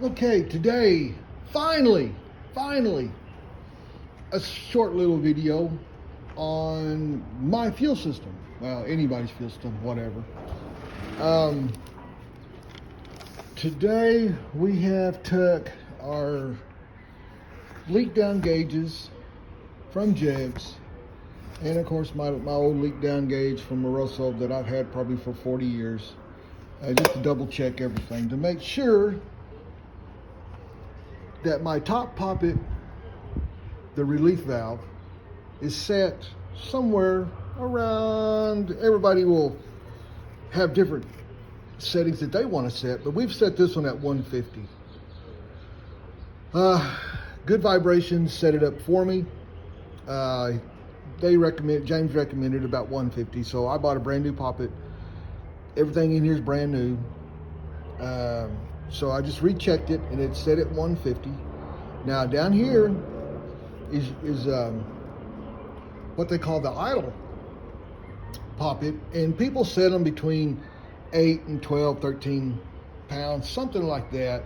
Okay, today, finally, a short little video on my fuel system. Well, anybody's fuel system, whatever. Today we have took our leak down gauges from Jegs, and of course my old leak down gauge from Moroso that I've had probably for 40 years, just to double check everything to make sure that my top poppet, the relief valve, is set somewhere around, everybody will have different settings that they want to set, but we've set this one at 150. Good Vibrations set it up for me. James recommended about 150, so I bought a brand new poppet. Everything in here is brand new. So I just rechecked it and it's set at 150. Now down here is what they call the idle poppet, and people set them between 8 and 12, 13 pounds, something like that.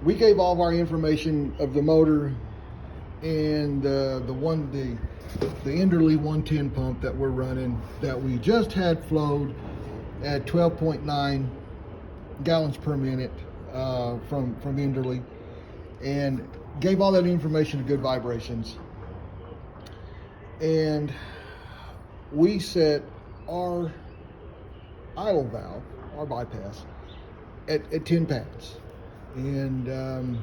We gave all of our information of the motor and the Enderle 110 pump that we're running, that we just had flowed at 12.9 gallons per minute from Enderle, and gave all that information to Good Vibrations. And we set our idle valve, our bypass, at 10 pounds. And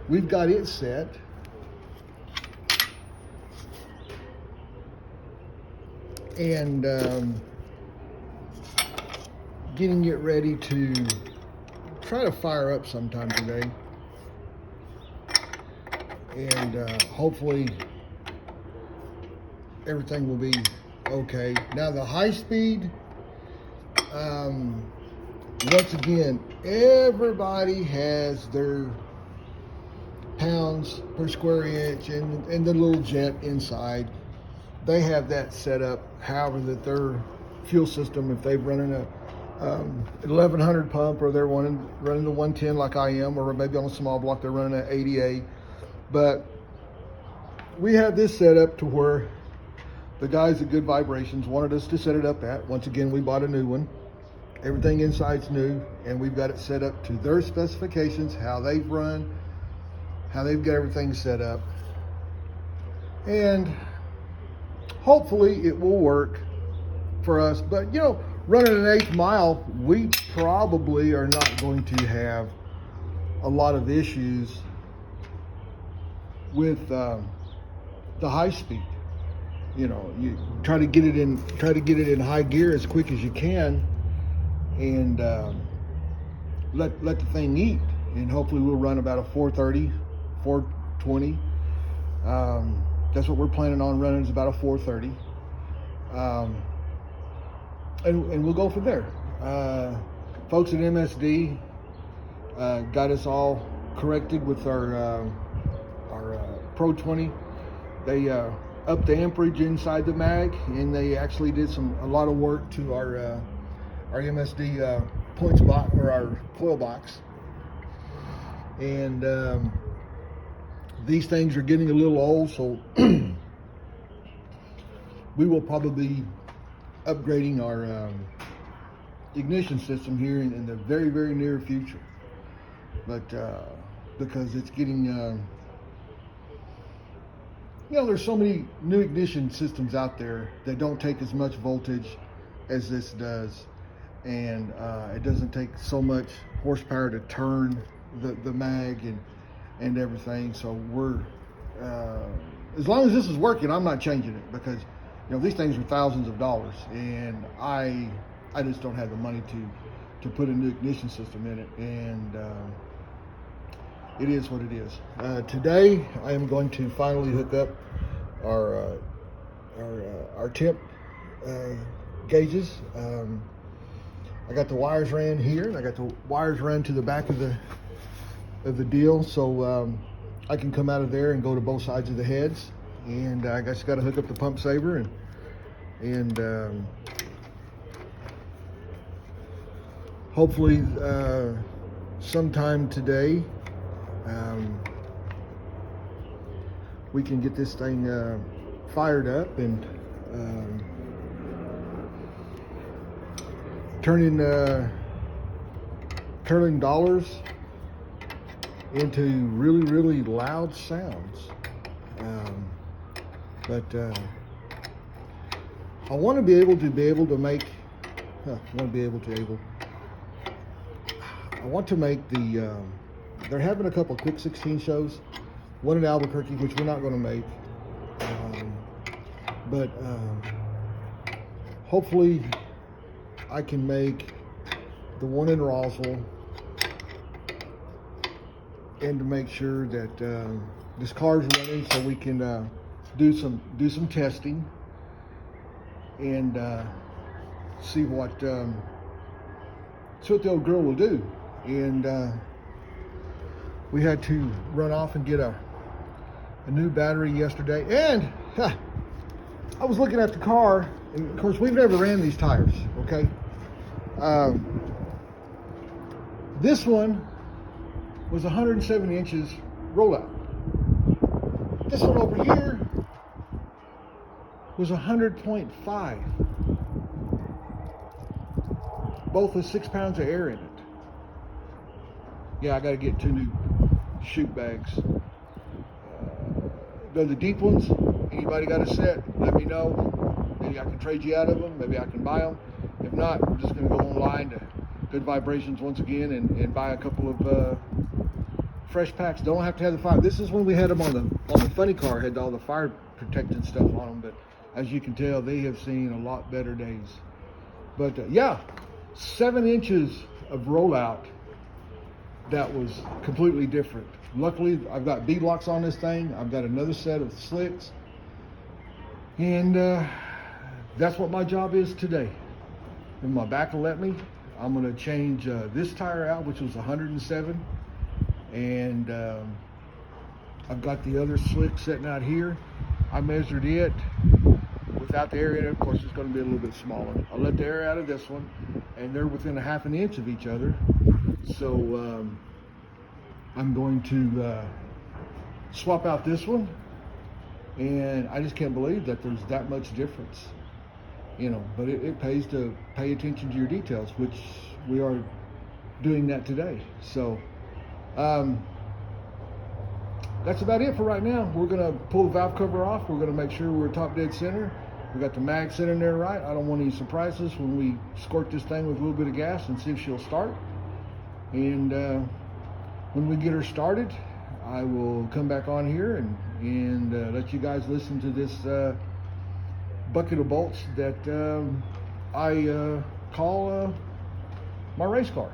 we've got it set and getting it ready to try to fire up sometime today, and hopefully everything will be okay. Now the high speed, once again, everybody has their pounds per square inch and the little jet inside. They have that set up however that their fuel system, if they're running a 1100 pump, or they're running the 110 like I am, or maybe on a small block they're running an 80A. But we have this set up to where the guys at Good Vibrations wanted us to set it up at. Once again, we bought a new one. Everything inside's new, and we've got it set up to their specifications, how they've run, how they've got everything set up. And hopefully it will work for us. But, you know, running an 8th mile, we probably are not going to have a lot of issues with the high speed. You know, you try to get it in high gear as quick as you can, and let the thing eat, and hopefully we'll run about a 430, 420. That's what we're planning on running, is about a 430. And we'll go from there. Folks at MSD got us all corrected with our Pro 20. They upped the amperage inside the mag, and they actually did a lot of work to our MSD points box, or our coil box. And these things are getting a little old, so we will probably be upgrading our ignition system here in the very, very near future. But because it's getting, you know, there's so many new ignition systems out there that don't take as much voltage as this does, and it doesn't take so much horsepower to turn the mag and everything. So we're, as long as this is working, I'm not changing it, because, you know, these things are thousands of dollars, and I just don't have the money to put a new ignition system in it, and it is what it is. Today I am going to finally hook up our temp gauges. I got the wires ran here, and I got the wires run to the back of the deal, so I can come out of there and go to both sides of the heads. And I just got to hook up the pump saver and hopefully sometime today we can get this thing fired up and turning dollars into really loud sounds. But I want to be able to make. I want to make the. They're having a couple quick 16 shows. One in Albuquerque, which we're not going to make. But hopefully, I can make the one in Roswell, and to make sure that this car's running, so we can do some testing and see what the old girl will do. And we had to run off and get a new battery yesterday. And I was looking at the car, and of course we've never ran these tires, okay? This one was 170 inches rollout. This one over here was 100.5. Both with 6 pounds of air in it. Yeah, I got to get 2 new chute bags. They're the deep ones. Anybody got a set? Let me know. Maybe I can trade you out of them. Maybe I can buy them. If not, we're just going to go online to Good Vibrations once again and buy a couple of fresh packs. Don't have to have the fire. This is when we had them on the funny car. Had all the fire protected stuff on them. But as you can tell, they have seen a lot better days. But yeah, 7 inches of rollout. That was completely different. Luckily, I've got beadlocks on this thing. I've got another set of slicks. And that's what my job is today. If my back will let me, I'm going to change this tire out, which was 107. And I've got the other slick sitting out here. I measured it. Without the air in it, of course, it's going to be a little bit smaller. I'll let the air out of this one, and they're within a half an inch of each other. So I'm going to swap out this one, and I just can't believe that there's that much difference, you know. But it pays to pay attention to your details, which we are doing that today. So that's about it for right now. We're going to pull the valve cover off. We're going to make sure we're top dead center. We got the mag sitting there right. I don't want any surprises when we squirt this thing with a little bit of gas and see if she'll start. And when we get her started, I will come back on here and let you guys listen to this bucket of bolts that I call my race car.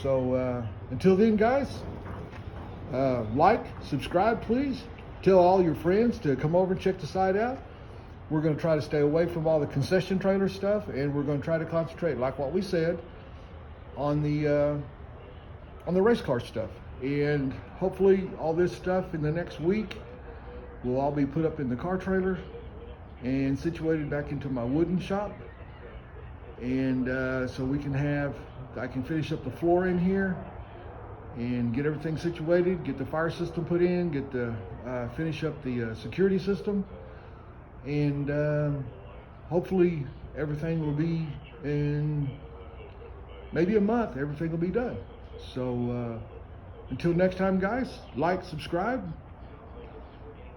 So until then, guys, like, subscribe, please. Tell all your friends to come over and check the site out. We're going to try to stay away from all the concession trailer stuff, and we're going to try to concentrate, like what we said, on the race car stuff. And hopefully all this stuff in the next week will all be put up in the car trailer and situated back into my wooden shop. And so I can finish up the floor in here and get everything situated, get the fire system put in, finish up the security system. And hopefully everything will be in maybe a month, everything will be done. So until next time, guys, like, subscribe,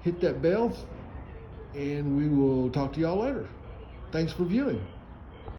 hit that bell, and we will talk to y'all later. Thanks for viewing.